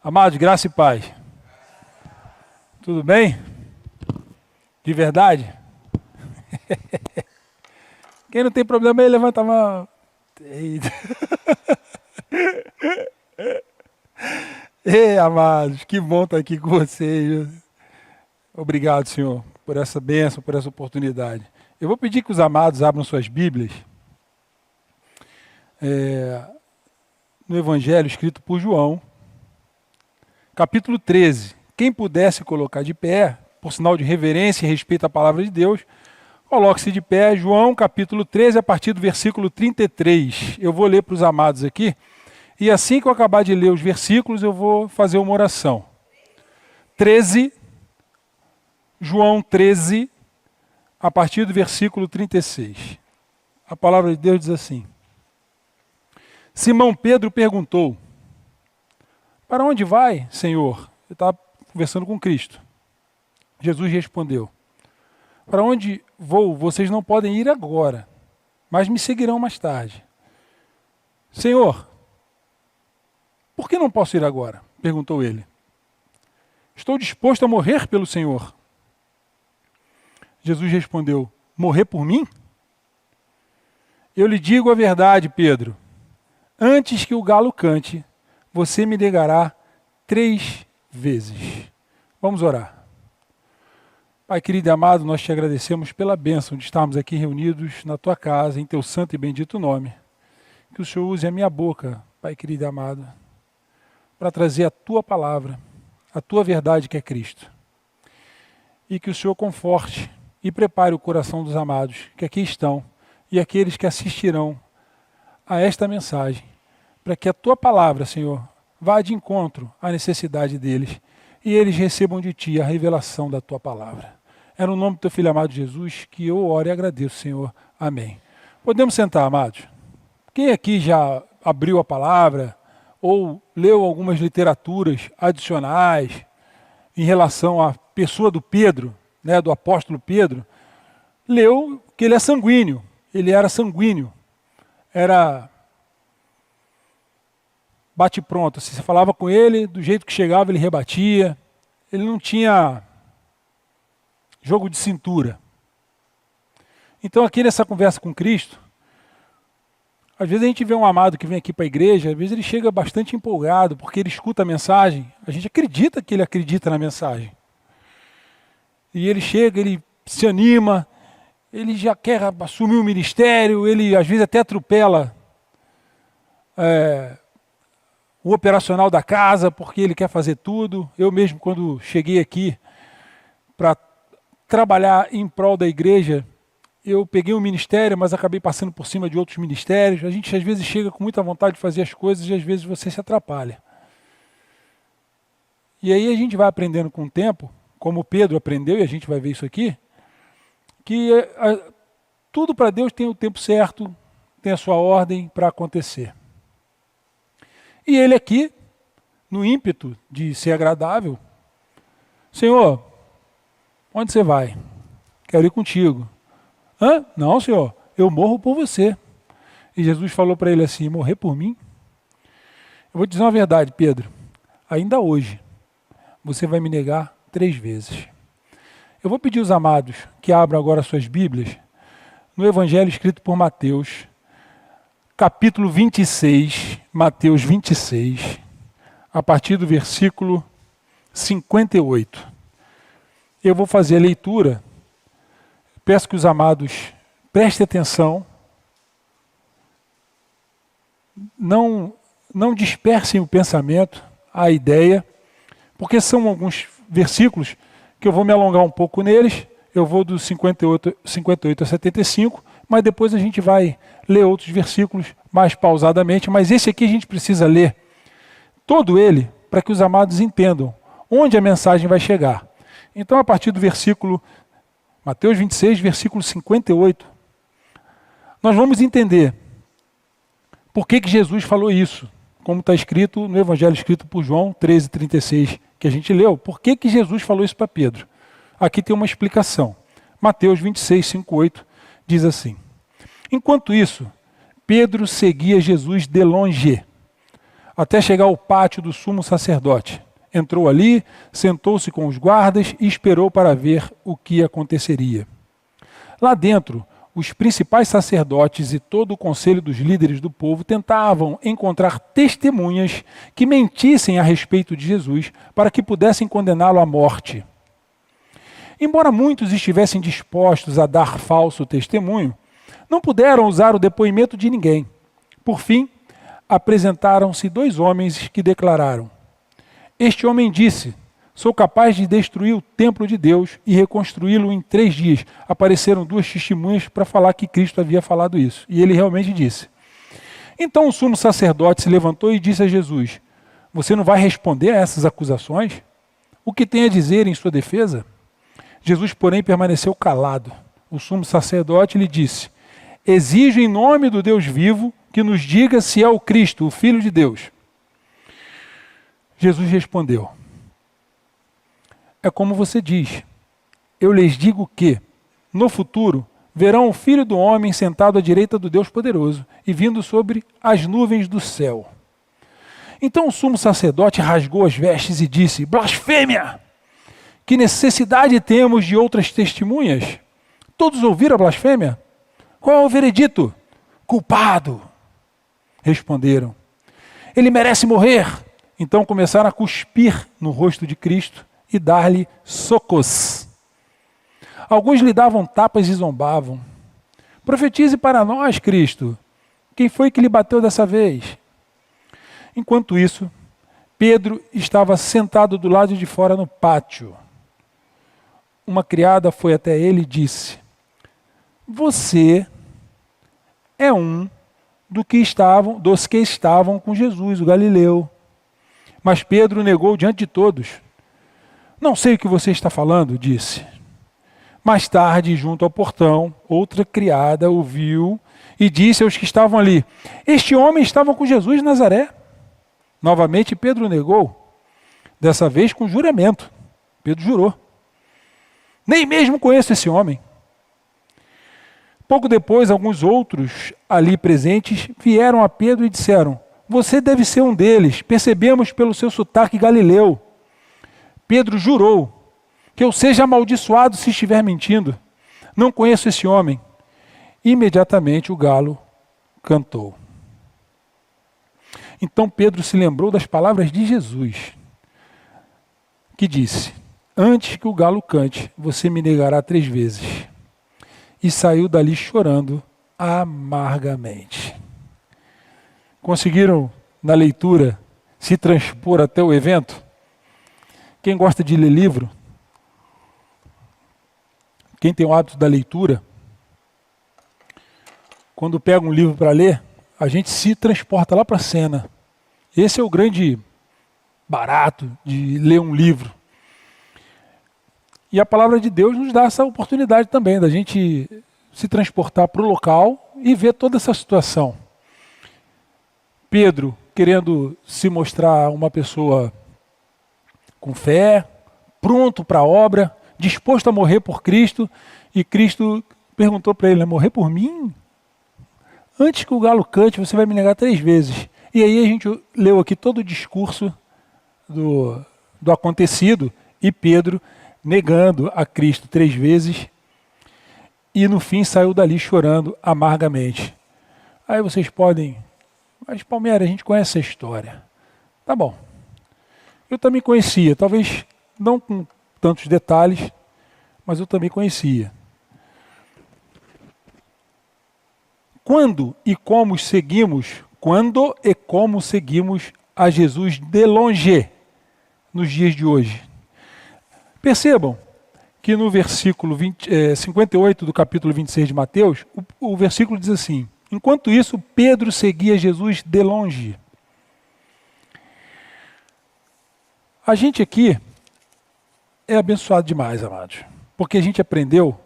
Amados, graça e paz. Tudo bem? De verdade? Quem não tem problema aí, levanta a mão. Eita. Ei, amados, que bom estar aqui com vocês. Obrigado, Senhor, por essa bênção, por essa oportunidade. Eu vou pedir que os amados abram suas Bíblias no Evangelho escrito por João, capítulo 13. Quem pudesse colocar de pé, por sinal de reverência e respeito à palavra de Deus, coloque-se de pé. João, capítulo 13, a partir do versículo 33. Eu vou ler para os amados aqui, e assim que eu acabar de ler os versículos, eu vou fazer uma oração. 13, João 13, a partir do versículo 36. A palavra de Deus diz assim: Simão Pedro perguntou: para onde vai, Senhor? Eu estava conversando com Cristo. Jesus respondeu: para onde vou, vocês não podem ir agora, mas me seguirão mais tarde. Senhor, por que não posso ir agora? Perguntou ele. Estou disposto a morrer pelo Senhor. Jesus respondeu: morrer por mim? Eu lhe digo a verdade, Pedro. Antes que o galo cante, você me negará 3 vezes. Vamos orar. Pai querido e amado, nós te agradecemos pela bênção de estarmos aqui reunidos na tua casa, em teu santo e bendito nome. Que o Senhor use a minha boca, Pai querido e amado, para trazer a tua palavra, a tua verdade que é Cristo. E que o Senhor conforte e prepare o coração dos amados que aqui estão e aqueles que assistirão a esta mensagem, para que a tua palavra, Senhor, vá de encontro à necessidade deles e eles recebam de ti a revelação da tua palavra. É no nome do teu filho amado Jesus que eu oro e agradeço, Senhor. Amém. Podemos sentar, amados. Quem aqui já abriu a palavra ou leu algumas literaturas adicionais em relação à pessoa do Pedro, do apóstolo Pedro, leu que ele é sanguíneo. Ele era sanguíneo. Era bate-pronto. Se você falava com ele, do jeito que chegava, ele rebatia. Ele não tinha jogo de cintura. Então, aqui nessa conversa com Cristo, às vezes a gente vê um amado que vem aqui para a igreja, às vezes ele chega bastante empolgado, porque ele escuta a mensagem, a gente acredita que ele acredita na mensagem. E ele chega, ele se anima, ele já quer assumir o ministério, ele às vezes até atropela o operacional da casa, porque ele quer fazer tudo. Eu mesmo, quando cheguei aqui para trabalhar em prol da igreja, eu peguei um ministério, mas acabei passando por cima de outros ministérios. A gente às vezes chega com muita vontade de fazer as coisas e às vezes você se atrapalha. E aí a gente vai aprendendo com o tempo, como Pedro aprendeu, e a gente vai ver isso aqui, que tudo para Deus tem o tempo certo, tem a sua ordem para acontecer. E ele aqui, no ímpeto de ser agradável: Senhor, onde você vai? Quero ir contigo. Hã? Não, Senhor, eu morro por você. E Jesus falou para ele assim: morrer por mim? Eu vou te dizer uma verdade, Pedro. Ainda hoje, você vai me negar 3 vezes. Eu vou pedir aos amados que abram agora suas Bíblias no Evangelho escrito por Mateus, capítulo 26, Mateus 26, a partir do versículo 58. Eu vou fazer a leitura. Peço que os amados prestem atenção, não dispersem o pensamento, a ideia, porque são alguns versículos que eu vou me alongar um pouco neles. Eu vou do 58 a 75, mas depois a gente vai ler outros versículos mais pausadamente, mas esse aqui a gente precisa ler todo ele para que os amados entendam onde a mensagem vai chegar. Então, a partir do versículo Mateus 26, versículo 58, nós vamos entender por que Jesus falou isso, como está escrito no Evangelho escrito por João 13, 36, que a gente leu. Por que Jesus falou isso para Pedro? Aqui tem uma explicação. Mateus 26, 58 diz assim: enquanto isso, Pedro seguia Jesus de longe, até chegar ao pátio do sumo sacerdote. Entrou ali, sentou-se com os guardas e esperou para ver o que aconteceria. Lá dentro, os principais sacerdotes e todo o conselho dos líderes do povo tentavam encontrar testemunhas que mentissem a respeito de Jesus para que pudessem condená-lo à morte. Embora muitos estivessem dispostos a dar falso testemunho, não puderam usar o depoimento de ninguém. Por fim, apresentaram-se 2 homens que declararam: Este homem disse: Sou capaz de destruir o templo de Deus e reconstruí-lo em 3 dias. Apareceram 2 testemunhas para falar que Cristo havia falado isso. E ele realmente disse. Então o sumo sacerdote se levantou e disse a Jesus: Você não vai responder a essas acusações? O que tem a dizer em sua defesa? Jesus, porém, permaneceu calado. O sumo sacerdote lhe disse: Exijo em nome do Deus vivo que nos diga se é o Cristo, o Filho de Deus. Jesus respondeu: É como você diz. Eu lhes digo que, no futuro, verão o Filho do Homem sentado à direita do Deus Poderoso e vindo sobre as nuvens do céu. Então o sumo sacerdote rasgou as vestes e disse: Blasfêmia! Que necessidade temos de outras testemunhas? Todos ouviram a blasfêmia? Qual é o veredito? Culpado! Responderam. Ele merece morrer! Então começaram a cuspir no rosto de Cristo e dar-lhe socos. Alguns lhe davam tapas e zombavam. Profetize para nós, Cristo. Quem foi que lhe bateu dessa vez? Enquanto isso, Pedro estava sentado do lado de fora no pátio. Uma criada foi até ele e disse: Você é um dos que estavam com Jesus, o Galileu. Mas Pedro negou diante de todos. Não sei o que você está falando, disse. Mais tarde, junto ao portão, outra criada o viu e disse aos que estavam ali: Este homem estava com Jesus de Nazaré. Novamente Pedro negou, dessa vez com juramento. Pedro jurou: Nem mesmo conheço esse homem. Pouco depois, alguns outros ali presentes vieram a Pedro e disseram: Você deve ser um deles, percebemos pelo seu sotaque galileu. Pedro jurou: Que eu seja amaldiçoado se estiver mentindo. Não conheço esse homem. Imediatamente o galo cantou. Então Pedro se lembrou das palavras de Jesus, que disse: Antes que o galo cante, você me negará 3 vezes. E saiu dali chorando amargamente. Conseguiram, na leitura, se transpor até o evento? Quem gosta de ler livro, quem tem o hábito da leitura, quando pega um livro para ler, a gente se transporta lá para a cena. Esse é o grande barato de ler um livro. E a palavra de Deus nos dá essa oportunidade também, da gente se transportar para o local e ver toda essa situação. Pedro querendo se mostrar uma pessoa com fé, pronto para a obra, disposto a morrer por Cristo, e Cristo perguntou para ele: Morrer por mim? Antes que o galo cante, você vai me negar 3 vezes. E aí a gente leu aqui todo o discurso do acontecido, e Pedro negando a Cristo 3 vezes, e no fim saiu dali chorando amargamente. Aí vocês podem: Mas Palmeira, a gente conhece essa história. Tá bom. Eu também conhecia, talvez não com tantos detalhes, mas eu também conhecia. Quando e como seguimos a Jesus de longe nos dias de hoje? Percebam que no versículo 58 do capítulo 26 de Mateus, o versículo diz assim: Enquanto isso, Pedro seguia Jesus de longe. A gente aqui é abençoado demais, amados, porque a gente aprendeu,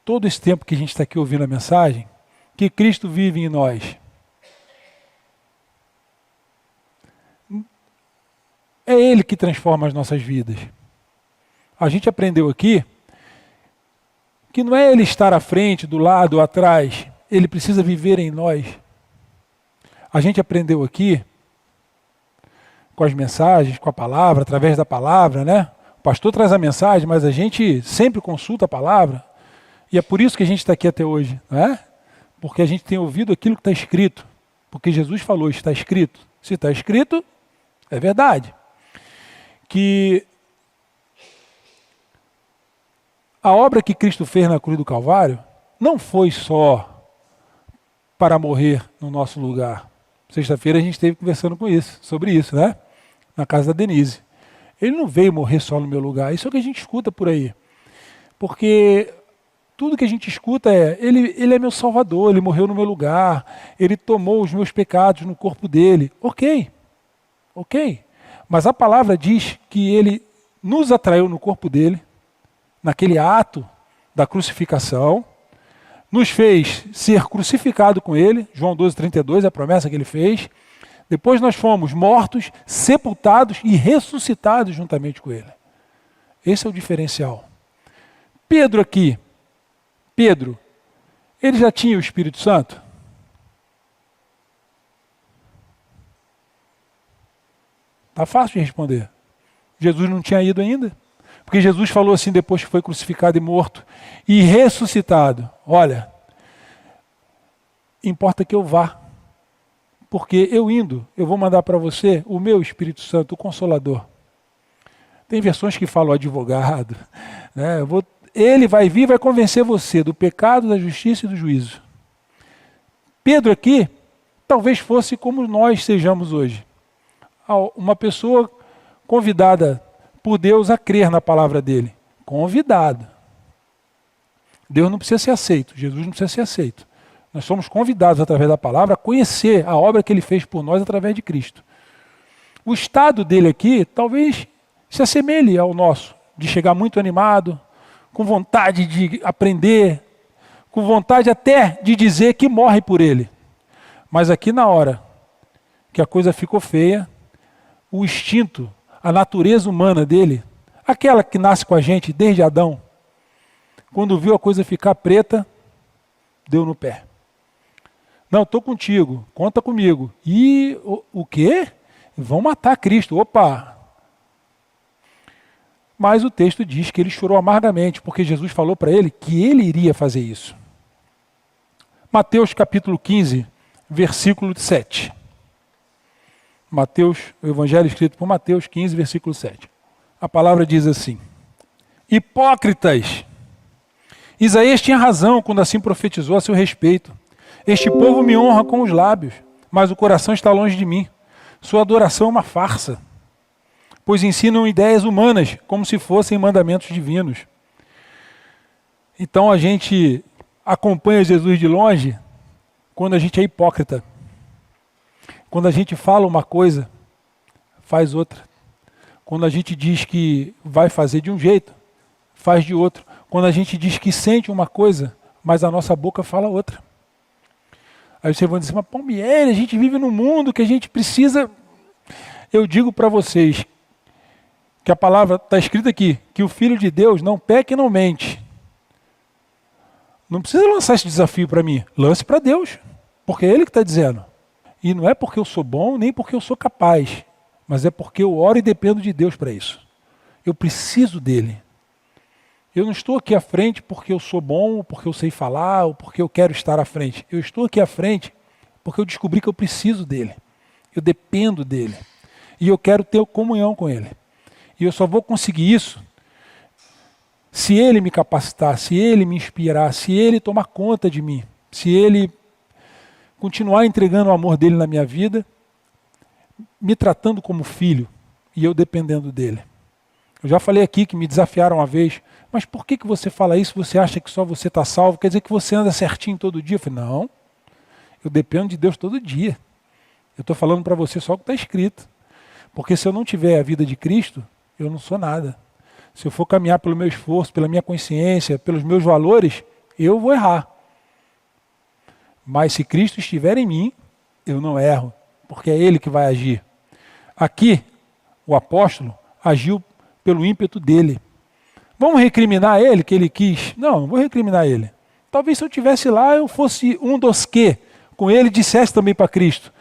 todo esse tempo que a gente está aqui ouvindo a mensagem, que Cristo vive em nós. É Ele que transforma as nossas vidas. A gente aprendeu aqui que não é Ele estar à frente, do lado, atrás. Ele precisa viver em nós. A gente aprendeu aqui com as mensagens, com a palavra, através da palavra, né? O pastor traz a mensagem, mas a gente sempre consulta a palavra. E é por isso que a gente está aqui até hoje, não é? Porque a gente tem ouvido aquilo que está escrito. Porque Jesus falou, está escrito. Se está escrito, é verdade. Que a obra que Cristo fez na cruz do Calvário não foi só para morrer no nosso lugar. Sexta-feira a gente esteve conversando sobre isso, né? Na casa da Denise. Ele não veio morrer só no meu lugar. Isso é o que a gente escuta por aí. Porque tudo que a gente escuta ele é meu salvador, ele morreu no meu lugar, ele tomou os meus pecados no corpo dele. Ok. Mas a palavra diz que ele nos atraiu no corpo dele, naquele ato da crucificação, nos fez ser crucificado com ele, João 12:32, a promessa que ele fez. Depois nós fomos mortos, sepultados e ressuscitados juntamente com ele. Esse é o diferencial. Pedro, ele já tinha o Espírito Santo? Está fácil de responder. Jesus não tinha ido ainda. Porque Jesus falou assim depois que foi crucificado e morto e ressuscitado. Olha, importa que eu vá. Porque eu indo, eu vou mandar para você o meu Espírito Santo, o Consolador. Tem versões que falam advogado, né? Ele vai vir e vai convencer você do pecado, da justiça e do juízo. Pedro aqui, talvez fosse como nós sejamos hoje. Uma pessoa convidada por Deus a crer na palavra dele. Convidado. Deus não precisa ser aceito, Jesus não precisa ser aceito. Nós somos convidados através da palavra a conhecer a obra que ele fez por nós através de Cristo. O estado dele aqui talvez se assemelhe ao nosso, de chegar muito animado, com vontade de aprender, com vontade até de dizer que morre por ele. Mas aqui na hora que a coisa ficou feia, o instinto, a natureza humana dele, aquela que nasce com a gente desde Adão, quando viu a coisa ficar preta, deu no pé. Não, estou contigo, conta comigo. E o quê? Vão matar Cristo. Opa! Mas o texto diz que ele chorou amargamente, porque Jesus falou para ele que ele iria fazer isso. Mateus capítulo 15, versículo 7. Mateus, o evangelho escrito por Mateus 15, versículo 7. A palavra diz assim: hipócritas! Isaías tinha razão quando assim profetizou a seu respeito. Este povo me honra com os lábios, mas o coração está longe de mim. Sua adoração é uma farsa, pois ensinam ideias humanas como se fossem mandamentos divinos. Então a gente acompanha Jesus de longe quando a gente é hipócrita. Quando a gente fala uma coisa, faz outra. Quando a gente diz que vai fazer de um jeito, faz de outro. Quando a gente diz que sente uma coisa, mas a nossa boca fala outra. Aí vocês vão dizer, mas Palmieri, a gente vive num mundo que a gente precisa... Eu digo para vocês que a palavra está escrita aqui, que o Filho de Deus não peca e não mente. Não precisa lançar esse desafio para mim, lance para Deus, porque é Ele que está dizendo. E não é porque eu sou bom, nem porque eu sou capaz, mas é porque eu oro e dependo de Deus para isso. Eu preciso dEle. Eu não estou aqui à frente porque eu sou bom, ou porque eu sei falar, ou porque eu quero estar à frente. Eu estou aqui à frente porque eu descobri que eu preciso dEle. Eu dependo dEle. E eu quero ter comunhão com Ele. E eu só vou conseguir isso se Ele me capacitar, se Ele me inspirar, se Ele tomar conta de mim, se Ele continuar entregando o amor dEle na minha vida, me tratando como filho e eu dependendo dEle. Eu já falei aqui que me desafiaram uma vez, mas por que você fala isso? Você acha que só você está salvo? Quer dizer que você anda certinho todo dia? Eu falei, não, eu dependo de Deus todo dia. Eu estou falando para você só o que está escrito. Porque se eu não tiver a vida de Cristo, eu não sou nada. Se eu for caminhar pelo meu esforço, pela minha consciência, pelos meus valores, eu vou errar. Mas se Cristo estiver em mim, eu não erro, porque é Ele que vai agir. Aqui, o apóstolo agiu pelo ímpeto dele. Vamos recriminar ele, que ele quis? Não, não vou recriminar ele. Talvez se eu estivesse lá, eu fosse um dos que, com ele, dissesse também para Cristo,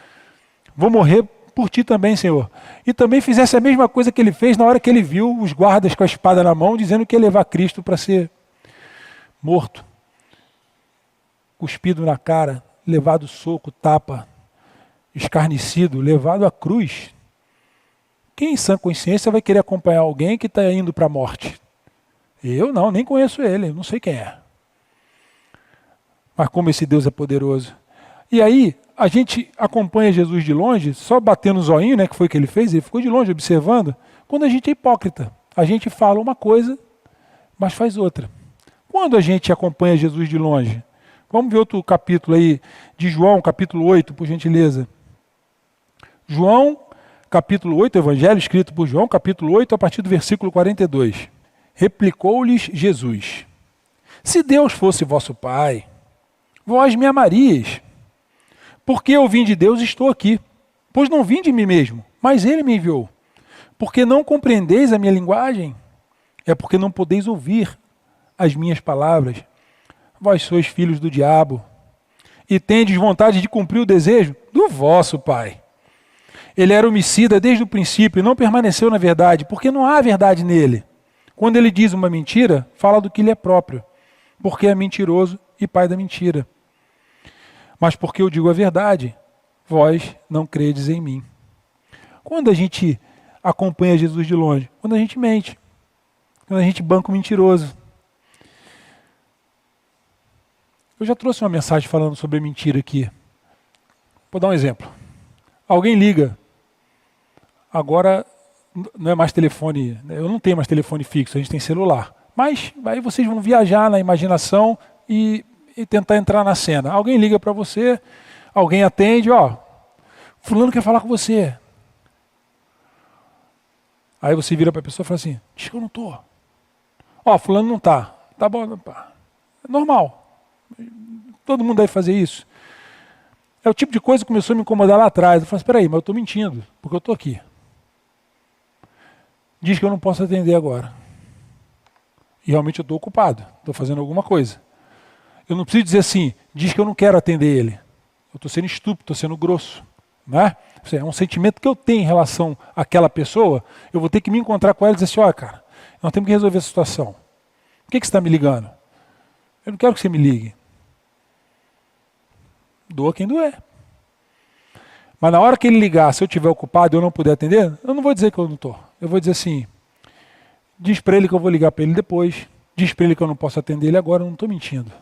vou morrer por ti também, Senhor. E também fizesse a mesma coisa que ele fez na hora que ele viu os guardas com a espada na mão, dizendo que ia levar Cristo para ser morto, cuspido na cara, levado soco, tapa, escarnecido, levado à cruz. Quem em sã consciência vai querer acompanhar alguém que está indo para a morte? Eu não, nem conheço ele, não sei quem é. Mas como esse Deus é poderoso. E aí, a gente acompanha Jesus de longe, só batendo o zoinho, né, que foi o que ele fez, ele ficou de longe observando, quando a gente é hipócrita. A gente fala uma coisa, mas faz outra. Quando a gente acompanha Jesus de longe? Vamos ver outro capítulo aí, de João, capítulo 8, por gentileza. João, capítulo 8, evangelho escrito por João, capítulo 8, a partir do versículo 42. Replicou-lhes Jesus: se Deus fosse vosso Pai, vós me amarias, porque eu vim de Deus e estou aqui. Pois não vim de mim mesmo, mas ele me enviou. Porque não compreendeis a minha linguagem? É porque não podeis ouvir as minhas palavras. Vós sois filhos do diabo, e tendes vontade de cumprir o desejo do vosso pai. Ele era homicida desde o princípio e não permaneceu na verdade, porque não há verdade nele. Quando ele diz uma mentira, fala do que lhe é próprio, porque é mentiroso e pai da mentira. Mas porque eu digo a verdade, vós não credes em mim. Quando a gente acompanha Jesus de longe? Quando a gente mente. Quando a gente banca o mentiroso. Eu já trouxe uma mensagem falando sobre mentira aqui. Vou dar um exemplo. Alguém liga. Agora não é mais telefone, eu não tenho mais telefone fixo, a gente tem celular. Mas aí vocês vão viajar na imaginação e tentar entrar na cena. Alguém liga para você, alguém atende, fulano quer falar com você. Aí você vira para a pessoa e fala assim, diz que eu não estou. Fulano não está. Tá bom, é normal. Todo mundo deve fazer isso. É o tipo de coisa que começou a me incomodar lá atrás. Eu falei, espera aí, mas eu estou mentindo, porque eu estou aqui. Diz que eu não posso atender agora. E realmente eu estou ocupado, estou fazendo alguma coisa. Eu não preciso dizer assim, diz que eu não quero atender ele. Eu estou sendo estúpido, estou sendo grosso. Né? É um sentimento que eu tenho em relação àquela pessoa, eu vou ter que me encontrar com ela e dizer assim, cara, nós temos que resolver essa situação. Por que você está me ligando? Eu não quero que você me ligue. Doa quem doer. Mas na hora que ele ligar, se eu estiver ocupado e eu não puder atender, eu não vou dizer que eu não estou. Eu vou dizer assim, diz para ele que eu vou ligar para ele depois, diz para ele que eu não posso atender ele agora, eu não estou mentindo.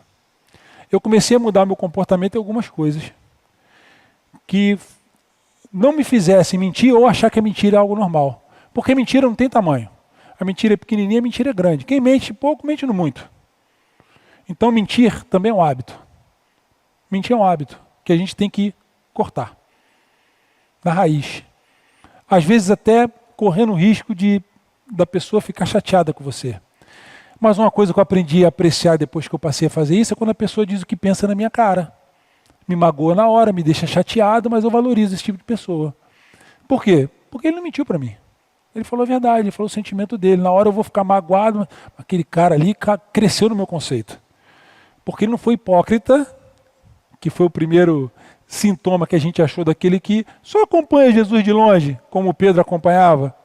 Eu comecei a mudar meu comportamento em algumas coisas que não me fizessem mentir ou achar que a mentira é algo normal. Porque a mentira não tem tamanho. A mentira é pequenininha, a mentira é grande. Quem mente pouco, mente no muito. Então mentir também é um hábito. Mentir é um hábito que a gente tem que cortar. Na raiz. Às vezes até correndo o risco da pessoa ficar chateada com você. Mas uma coisa que eu aprendi a apreciar depois que eu passei a fazer isso é quando a pessoa diz o que pensa na minha cara. Me magoa na hora, me deixa chateado, mas eu valorizo esse tipo de pessoa. Por quê? Porque ele não mentiu para mim. Ele falou a verdade, ele falou o sentimento dele. Na hora eu vou ficar magoado, mas aquele cara ali cresceu no meu conceito. Porque ele não foi hipócrita, que foi o primeiro sintoma que a gente achou daquele que só acompanha Jesus de longe, como Pedro acompanhava,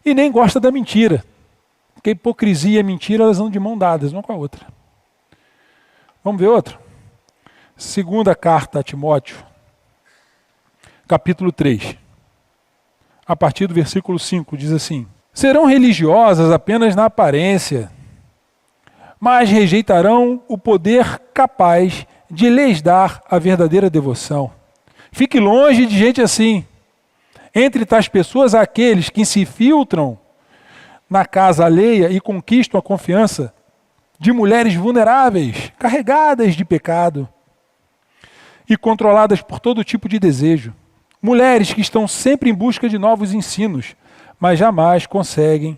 e nem gosta da mentira. Porque hipocrisia e mentira, elas andam de mão dadas, uma com a outra. Vamos ver outro? Segunda carta a Timóteo, capítulo 3. A partir do versículo 5, diz assim: serão religiosas apenas na aparência, mas rejeitarão o poder capaz de lhes dar a verdadeira devoção. Fique longe de gente assim. Entre tais pessoas há aqueles que se filtram na casa alheia e conquistam a confiança de mulheres vulneráveis, carregadas de pecado e controladas por todo tipo de desejo. Mulheres que estão sempre em busca de novos ensinos, mas jamais conseguem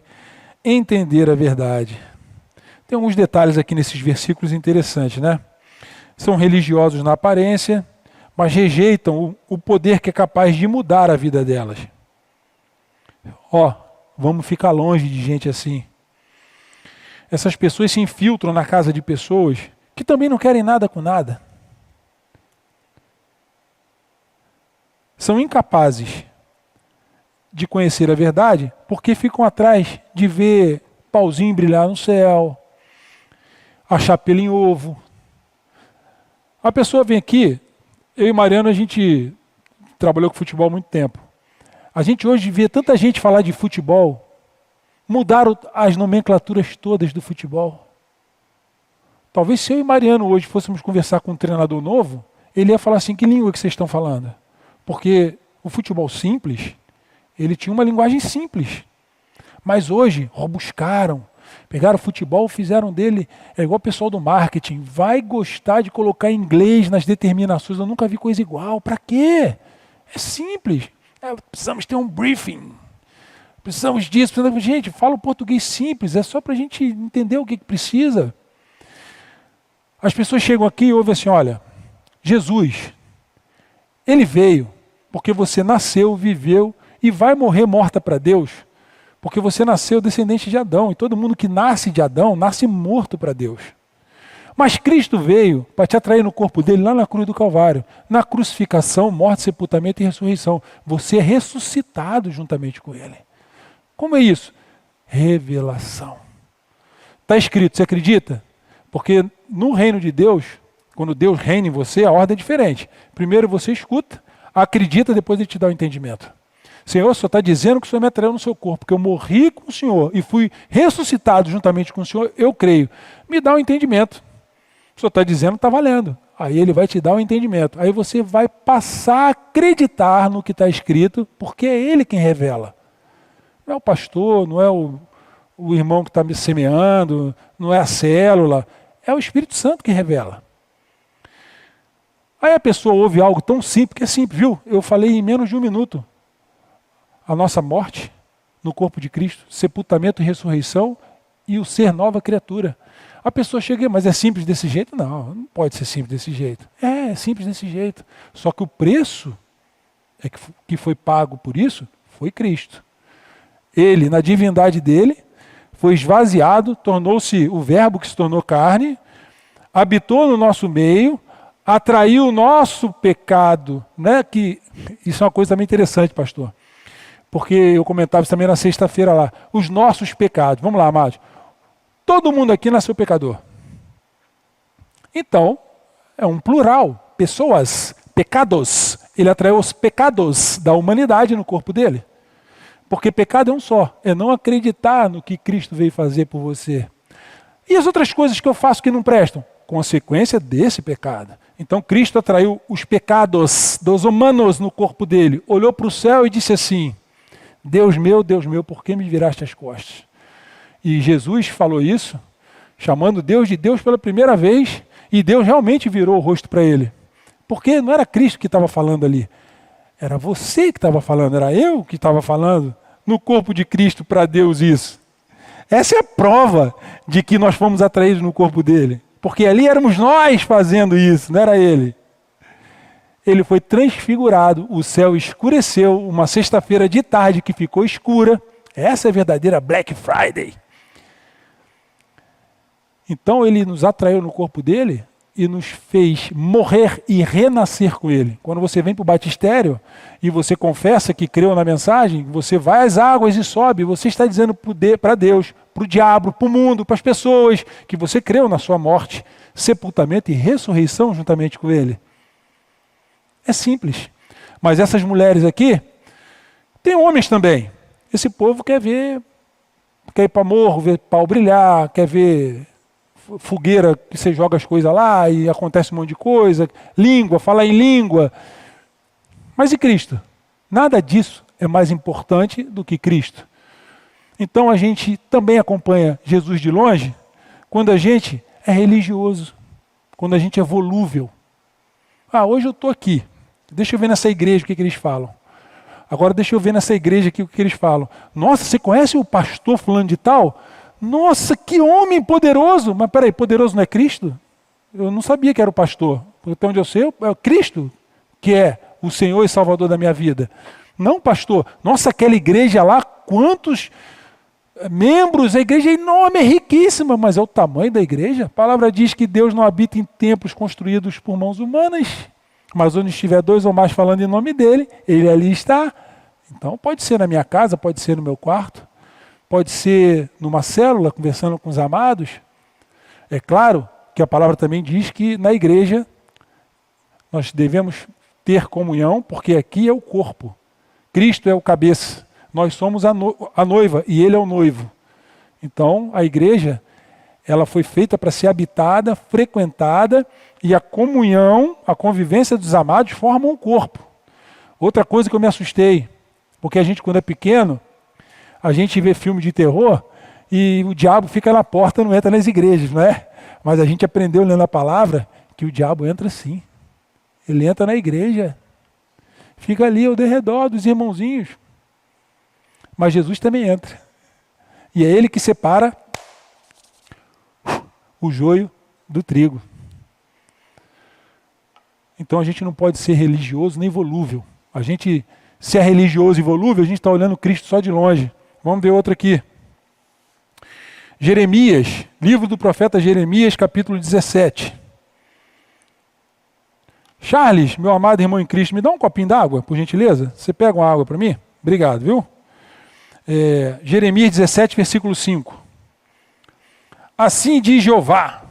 entender a verdade. Tem alguns detalhes aqui nesses versículos interessantes, né? São religiosos na aparência, mas rejeitam o poder que é capaz de mudar a vida delas. Vamos ficar longe de gente assim. Essas pessoas se infiltram na casa de pessoas que também não querem nada com nada. São incapazes de conhecer a verdade porque ficam atrás de ver pauzinho brilhar no céu, achar pelo em ovo. A pessoa vem aqui, eu e Mariano, a gente trabalhou com futebol há muito tempo. A gente hoje vê tanta gente falar de futebol, mudaram as nomenclaturas todas do futebol. Talvez se eu e Mariano hoje fôssemos conversar com um treinador novo, ele ia falar assim, que língua que vocês estão falando? Porque o futebol simples, ele tinha uma linguagem simples. Mas hoje, rebuscaram, pegaram o futebol, fizeram dele, é igual o pessoal do marketing, vai gostar de colocar inglês nas determinações, eu nunca vi coisa igual, para quê? É simples, precisamos ter um briefing, precisamos disso, gente, fala o português simples, é só para a gente entender o que precisa. As pessoas chegam aqui e ouvem assim, olha, Jesus, ele veio porque você nasceu, viveu e vai morrer morta para Deus, porque você nasceu descendente de Adão, e todo mundo que nasce de Adão, nasce morto para Deus. Mas Cristo veio para te atrair no corpo dele, lá na cruz do Calvário, na crucificação, morte, sepultamento e ressurreição. Você é ressuscitado juntamente com ele. Como é isso? Revelação. Está escrito, você acredita? Porque no reino de Deus, quando Deus reina em você, a ordem é diferente. Primeiro você escuta, acredita, depois ele te dá o entendimento. Senhor, o Senhor está dizendo que o Senhor me atraiu no seu corpo, que eu morri com o Senhor e fui ressuscitado juntamente com o Senhor, eu creio. Me dá o entendimento. O Senhor está dizendo, está valendo. Aí ele vai te dar o entendimento. Aí você vai passar a acreditar no que está escrito, porque é ele quem revela. Não é o pastor, não é o irmão que está me semeando, não é a célula, é o Espírito Santo que revela. Aí a pessoa ouve algo tão simples, que é simples, viu? Eu falei em menos de um minuto. A nossa morte no corpo de Cristo, sepultamento e ressurreição e o ser nova criatura. A pessoa chega, mas é simples desse jeito? Não, não pode ser simples desse jeito. É simples desse jeito. Só que o preço que foi pago por isso foi Cristo. Ele, na divindade dele, foi esvaziado, tornou-se o verbo que se tornou carne, habitou no nosso meio, atraiu o nosso pecado, né? Que isso é uma coisa também interessante, pastor. Porque eu comentava isso também na sexta-feira lá. Os nossos pecados. Vamos lá, amados. Todo mundo aqui nasceu pecador. Então, é um plural. Pessoas, pecados. Ele atraiu os pecados da humanidade no corpo dele. Porque pecado é um só. É não acreditar no que Cristo veio fazer por você. E as outras coisas que eu faço que não prestam? Consequência desse pecado. Então, Cristo atraiu os pecados dos humanos no corpo dele. Olhou para o céu e disse assim, Deus meu, por que me viraste as costas? E Jesus falou isso, chamando Deus de Deus pela primeira vez, e Deus realmente virou o rosto para ele. Porque não era Cristo que estava falando ali, era você que estava falando, era eu que estava falando no corpo de Cristo para Deus isso. Essa é a prova de que nós fomos atraídos no corpo dele, porque ali éramos nós fazendo isso, não era ele. Ele foi transfigurado, o céu escureceu, uma sexta-feira de tarde que ficou escura. Essa é a verdadeira Black Friday. Então ele nos atraiu no corpo dele e nos fez morrer e renascer com ele. Quando você vem para o batistério e você confessa que creu na mensagem, você vai às águas e sobe, você está dizendo para Deus, para o diabo, para o mundo, para as pessoas, que você creu na sua morte, sepultamento e ressurreição juntamente com ele. É simples. Mas essas mulheres aqui, tem homens também. Esse povo quer ir para morro, ver pau brilhar, quer ver fogueira que você joga as coisas lá e acontece um monte de coisa, língua, falar em língua. Mas e Cristo? Nada disso é mais importante do que Cristo. Então a gente também acompanha Jesus de longe quando a gente é religioso, quando a gente é volúvel. Hoje eu estou aqui. Deixa eu ver nessa igreja o que eles falam. Agora deixa eu ver nessa igreja aqui o que eles falam. Nossa, você conhece o pastor fulano de tal? Nossa, que homem poderoso. Mas peraí, poderoso não é Cristo? Eu não sabia que era o pastor. Até onde eu sei, é Cristo que é o Senhor e Salvador da minha vida. Não, pastor. Nossa, aquela igreja lá, quantos membros? A igreja é enorme, é riquíssima, mas é o tamanho da igreja. A palavra diz que Deus não habita em templos construídos por mãos humanas. Mas onde estiver dois ou mais falando em nome dele, ele ali está. Então pode ser na minha casa, pode ser no meu quarto, pode ser numa célula, conversando com os amados. É claro que a palavra também diz que na igreja nós devemos ter comunhão, porque aqui é o corpo. Cristo é o cabeça. Nós somos a noiva e Ele é o noivo. Então a igreja, ela foi feita para ser habitada, frequentada, e a comunhão, a convivência dos amados formam um corpo. Outra coisa que eu me assustei, porque a gente quando é pequeno, a gente vê filme de terror e o diabo fica na porta, não entra nas igrejas, não é? Mas a gente aprendeu lendo a palavra que o diabo entra sim. Ele entra na igreja, fica ali ao derredor dos irmãozinhos. Mas Jesus também entra. E é Ele que separa o joio do trigo. Então a gente não pode ser religioso nem volúvel. A gente, se é religioso e volúvel, a gente está olhando Cristo só de longe. Vamos ver outro aqui. Jeremias, livro do profeta Jeremias, capítulo 17. Charles, meu amado irmão em Cristo, me dá um copinho d'água, por gentileza? Você pega uma água para mim? Obrigado, viu? Jeremias 17, versículo 5. Assim diz Jeová: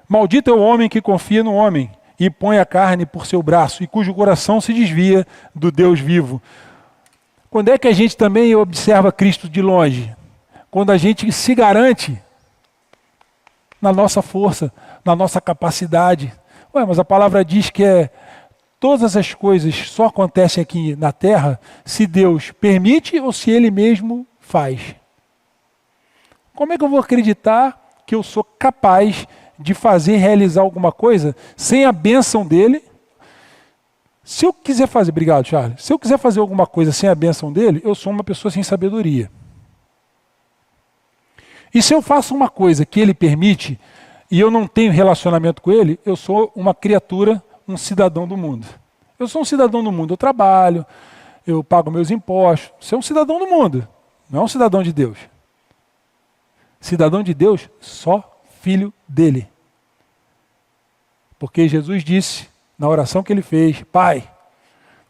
maldito é o homem que confia no homem e põe a carne por seu braço e cujo coração se desvia do Deus vivo. Quando é que a gente também observa Cristo de longe? Quando a gente se garante na nossa força, na nossa capacidade. Mas a palavra diz que todas as coisas só acontecem aqui na terra se Deus permite ou se Ele mesmo faz. Como é que eu vou acreditar que eu sou capaz de fazer, realizar alguma coisa sem a bênção dEle? Se eu quiser fazer, obrigado Charles, se eu quiser fazer alguma coisa sem a bênção dEle, eu sou uma pessoa sem sabedoria. E se eu faço uma coisa que Ele permite e eu não tenho relacionamento com Ele, eu sou uma criatura, um cidadão do mundo. Eu sou um cidadão do mundo, eu trabalho, eu pago meus impostos. Você é um cidadão do mundo, não é um cidadão de Deus. Cidadão de Deus, só filho dele. Porque Jesus disse, na oração que ele fez: Pai,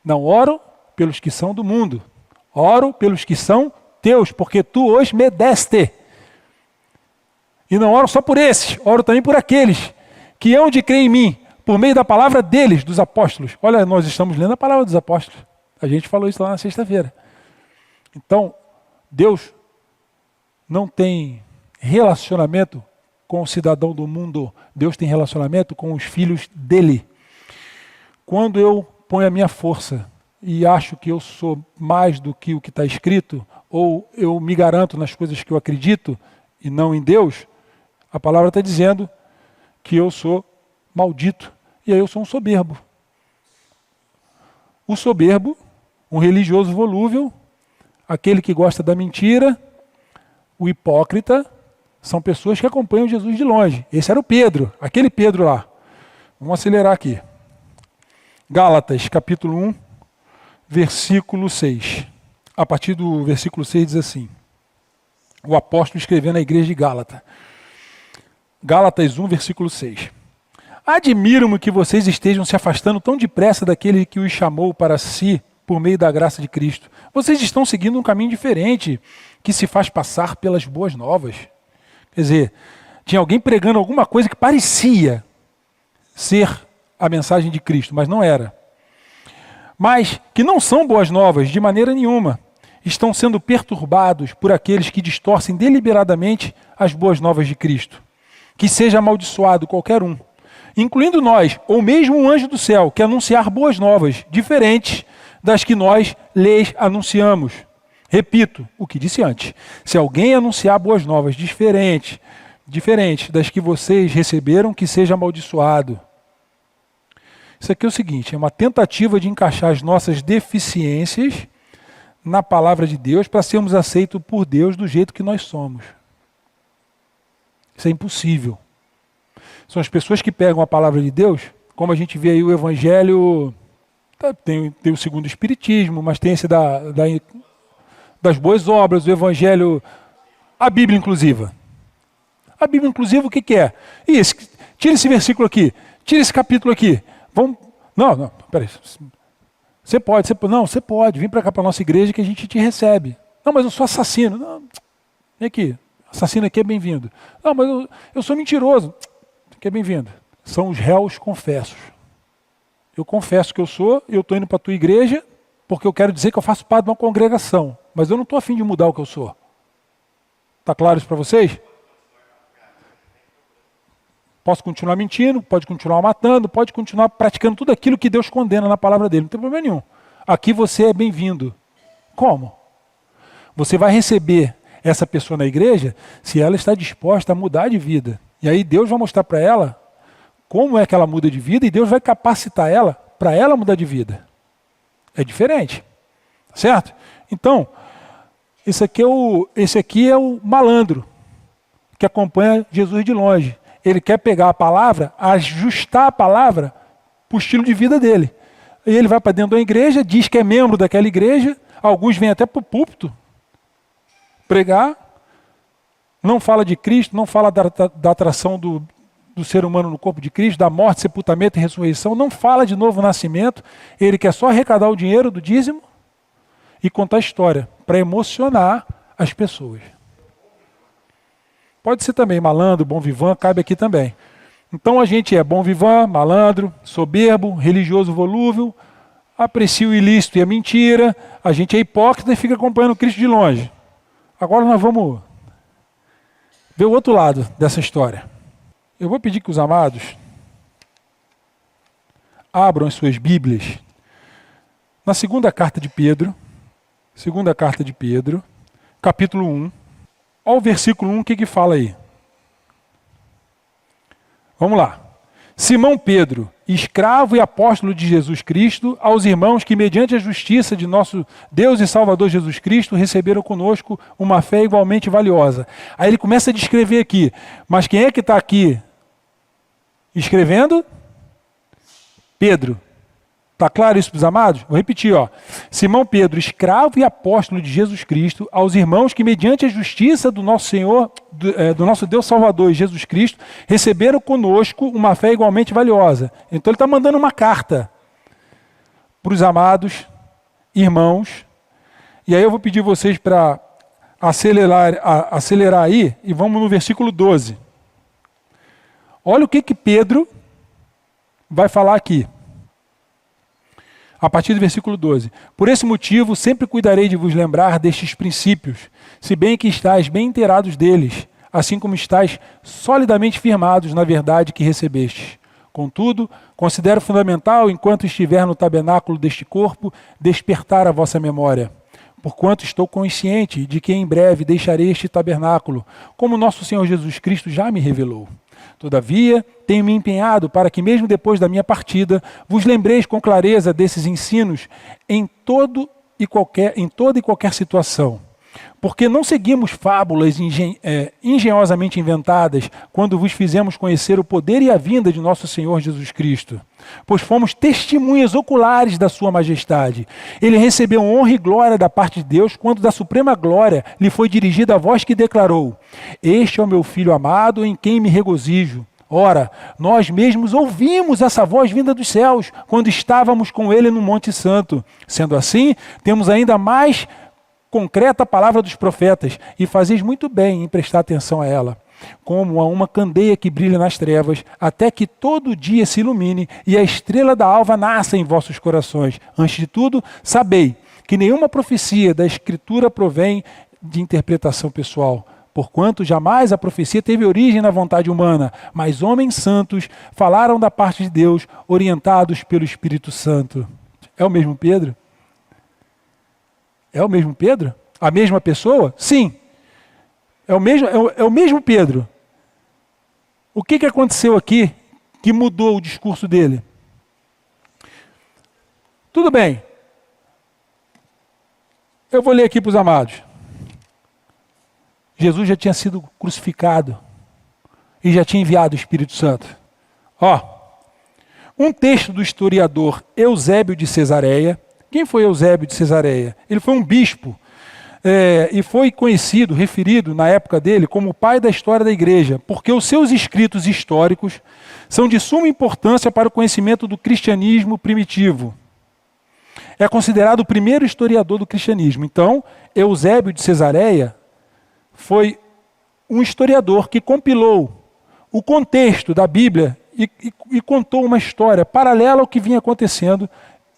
não oro pelos que são do mundo, oro pelos que são teus, porque tu os me deste. E não oro só por esses, oro também por aqueles que hão de crer em mim, por meio da palavra deles, dos apóstolos. Olha, nós estamos lendo a palavra dos apóstolos. A gente falou isso lá na sexta-feira. Então, Deus não tem relacionamento com o cidadão do mundo. Deus tem relacionamento com os filhos dele. Quando eu ponho a minha força e acho que eu sou mais do que o que está escrito, ou eu me garanto nas coisas que eu acredito e não em Deus, a palavra está dizendo que eu sou maldito. E aí eu sou um soberbo. O soberbo, um religioso volúvel, aquele que gosta da mentira, o hipócrita, são pessoas que acompanham Jesus de longe. Esse era o Pedro, aquele Pedro lá. Vamos acelerar aqui. Gálatas, capítulo 1, versículo 6. A partir do versículo 6 diz assim: o apóstolo escrevendo à igreja de Gálatas. Gálatas 1, versículo 6. Admiro-me que vocês estejam se afastando tão depressa daquele que os chamou para si por meio da graça de Cristo. Vocês estão seguindo um caminho diferente, que se faz passar pelas boas novas. Quer dizer, tinha alguém pregando alguma coisa que parecia ser a mensagem de Cristo, mas não era. Mas que não são boas novas de maneira nenhuma. Estão sendo perturbados por aqueles que distorcem deliberadamente as boas novas de Cristo. Que seja amaldiçoado qualquer um, incluindo nós, ou mesmo um anjo do céu, que anunciar boas novas, diferentes das que nós lhes anunciamos. Repito o que disse antes: se alguém anunciar boas novas diferentes das que vocês receberam, que seja amaldiçoado. Isso aqui é o seguinte, é uma tentativa de encaixar as nossas deficiências na palavra de Deus para sermos aceitos por Deus do jeito que nós somos. Isso é impossível. São as pessoas que pegam a palavra de Deus, como a gente vê aí o evangelho, tem o segundo espiritismo, mas tem esse das boas obras, o evangelho, a Bíblia inclusiva. A Bíblia inclusiva o que é? Tira esse versículo aqui, tira esse capítulo aqui. Não, peraí. Você pode, não, você pode, vem para cá para a nossa igreja que a gente te recebe. Não, mas eu sou assassino. Não, vem aqui, assassino aqui é bem-vindo. Não, mas eu sou mentiroso. Aqui é bem-vindo. São os réus confessos. Eu confesso que eu sou, eu estou indo para a tua igreja porque eu quero dizer que eu faço parte de uma congregação. Mas eu não estou a fim de mudar o que eu sou. Está claro isso para vocês? Posso continuar mentindo, pode continuar matando, pode continuar praticando tudo aquilo que Deus condena na palavra dele. Não tem problema nenhum. Aqui você é bem-vindo. Como? Você vai receber essa pessoa na igreja se ela está disposta a mudar de vida. E aí Deus vai mostrar para ela como é que ela muda de vida e Deus vai capacitar ela para ela mudar de vida. É diferente. Certo? Então, esse aqui é o malandro que acompanha Jesus de longe. Ele quer pegar a palavra, ajustar a palavra para o estilo de vida dele. E ele vai para dentro da igreja, diz que é membro daquela igreja, alguns vêm até para o púlpito pregar, não fala de Cristo, não fala da atração do ser humano no corpo de Cristo, da morte, sepultamento e ressurreição, não fala de novo nascimento, ele quer só arrecadar o dinheiro do dízimo e contar a história, para emocionar as pessoas. Pode ser também malandro, bom vivant, cabe aqui também. Então a gente é bom vivant, malandro, soberbo, religioso volúvel, aprecia o ilícito e a mentira, a gente é hipócrita e fica acompanhando Cristo de longe. Agora nós vamos ver o outro lado dessa história. Eu vou pedir que os amados abram as suas Bíblias na segunda carta de Pedro, capítulo 1. Olha o versículo 1, o que fala aí? Vamos lá. Simão Pedro, escravo e apóstolo de Jesus Cristo, aos irmãos que, mediante a justiça de nosso Deus e Salvador Jesus Cristo, receberam conosco uma fé igualmente valiosa. Aí ele começa a descrever aqui. Mas quem é que está aqui escrevendo? Pedro. Está claro isso para os amados? Vou repetir, ó. Simão Pedro, escravo e apóstolo de Jesus Cristo, aos irmãos que, mediante a justiça do nosso Senhor, do nosso Deus Salvador e Jesus Cristo, receberam conosco uma fé igualmente valiosa. Então ele está mandando uma carta para os amados irmãos. E aí eu vou pedir vocês para acelerar aí e vamos no versículo 12. Olha o que Pedro vai falar aqui. A partir do versículo 12. Por esse motivo, sempre cuidarei de vos lembrar destes princípios, se bem que estáis bem inteirados deles, assim como estáis solidamente firmados na verdade que recebestes. Contudo, considero fundamental, enquanto estiver no tabernáculo deste corpo, despertar a vossa memória, porquanto estou consciente de que em breve deixarei este tabernáculo, como nosso Senhor Jesus Cristo já me revelou. Todavia, tenho me empenhado para que, mesmo depois da minha partida, vos lembreis com clareza desses ensinos em toda e qualquer situação. Porque não seguimos fábulas engenhosamente inventadas quando vos fizemos conhecer o poder e a vinda de nosso Senhor Jesus Cristo. Pois fomos testemunhas oculares da sua majestade. Ele recebeu honra e glória da parte de Deus quando da suprema glória lhe foi dirigida a voz que declarou: Este é o meu Filho amado em quem me regozijo. Ora, nós mesmos ouvimos essa voz vinda dos céus quando estávamos com ele no Monte Santo. Sendo assim, temos ainda mais concreta a palavra dos profetas, e fazeis muito bem em prestar atenção a ela, como a uma candeia que brilha nas trevas, até que todo dia se ilumine e a estrela da alva nasça em vossos corações. Antes de tudo, sabei que nenhuma profecia da Escritura provém de interpretação pessoal, porquanto jamais a profecia teve origem na vontade humana, mas homens santos falaram da parte de Deus, orientados pelo Espírito Santo. É o mesmo Pedro? É o mesmo Pedro? A mesma pessoa? Sim. É o mesmo Pedro. O que aconteceu aqui que mudou o discurso dele? Tudo bem. Eu vou ler aqui para os amados. Jesus já tinha sido crucificado e já tinha enviado o Espírito Santo. Um texto do historiador Eusébio de Cesareia. Quem foi Eusébio de Cesareia? Ele foi um bispo e foi conhecido, referido na época dele como o pai da história da igreja, porque os seus escritos históricos são de suma importância para o conhecimento do cristianismo primitivo. É considerado o primeiro historiador do cristianismo. Então, Eusébio de Cesareia foi um historiador que compilou o contexto da Bíblia e contou uma história paralela ao que vinha acontecendo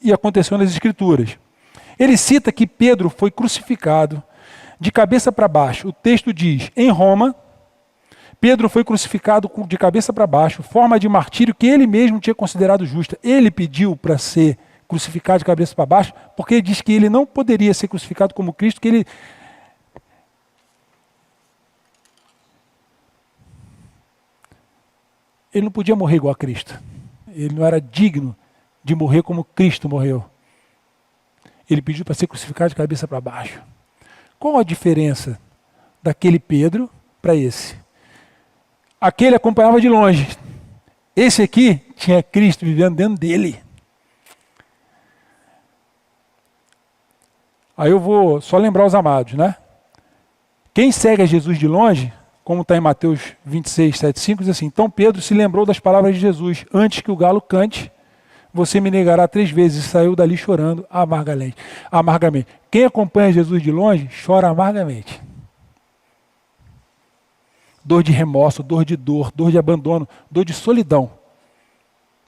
e aconteceu nas Escrituras. Ele cita que Pedro foi crucificado de cabeça para baixo. O texto diz, em Roma, Pedro foi crucificado de cabeça para baixo, forma de martírio que ele mesmo tinha considerado justa. Ele pediu para ser crucificado de cabeça para baixo, porque ele diz que ele não poderia ser crucificado como Cristo, que ele não podia morrer igual a Cristo. Ele não era digno de morrer como Cristo morreu. Ele pediu para ser crucificado de cabeça para baixo. Qual a diferença daquele Pedro para esse? Aquele acompanhava de longe. Esse aqui tinha Cristo vivendo dentro dele. Aí eu vou só lembrar os amados, né? Quem segue a Jesus de longe, como está em Mateus 26, 7, 5, diz assim, então Pedro se lembrou das palavras de Jesus, antes que o galo cante, você me negará 3 vezes, e saiu dali chorando amargamente. Quem acompanha Jesus de longe, chora amargamente. Dor de remorso, dor de abandono, dor de solidão.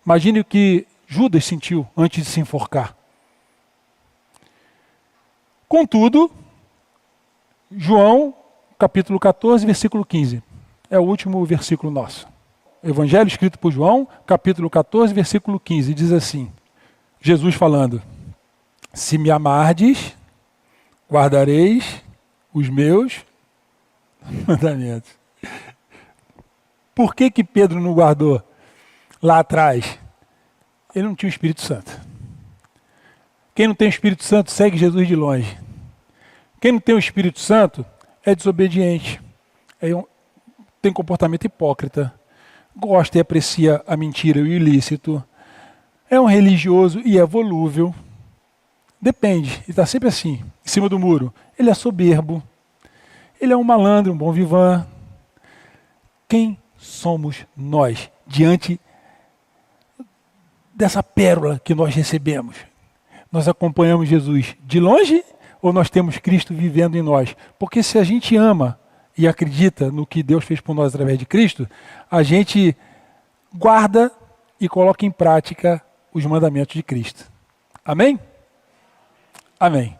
Imagine o que Judas sentiu antes de se enforcar. Contudo, João, capítulo 14, versículo 15. É o último versículo nosso. Evangelho escrito por João, capítulo 14, versículo 15. Diz assim, Jesus falando, se me amardes, guardareis os meus mandamentos. Por que Pedro não guardou lá atrás? Ele não tinha o Espírito Santo. Quem não tem o Espírito Santo segue Jesus de longe. Quem não tem o Espírito Santo é desobediente, tem comportamento hipócrita, gosta e aprecia a mentira e o ilícito, é um religioso e é volúvel. Depende, ele está sempre assim, em cima do muro. Ele é soberbo, ele é um malandro, um bom vivant. Quem somos nós diante dessa pérola que nós recebemos? Nós acompanhamos Jesus de longe ou nós temos Cristo vivendo em nós? Porque se a gente ama e acredita no que Deus fez por nós através de Cristo, a gente guarda e coloca em prática os mandamentos de Cristo. Amém? Amém.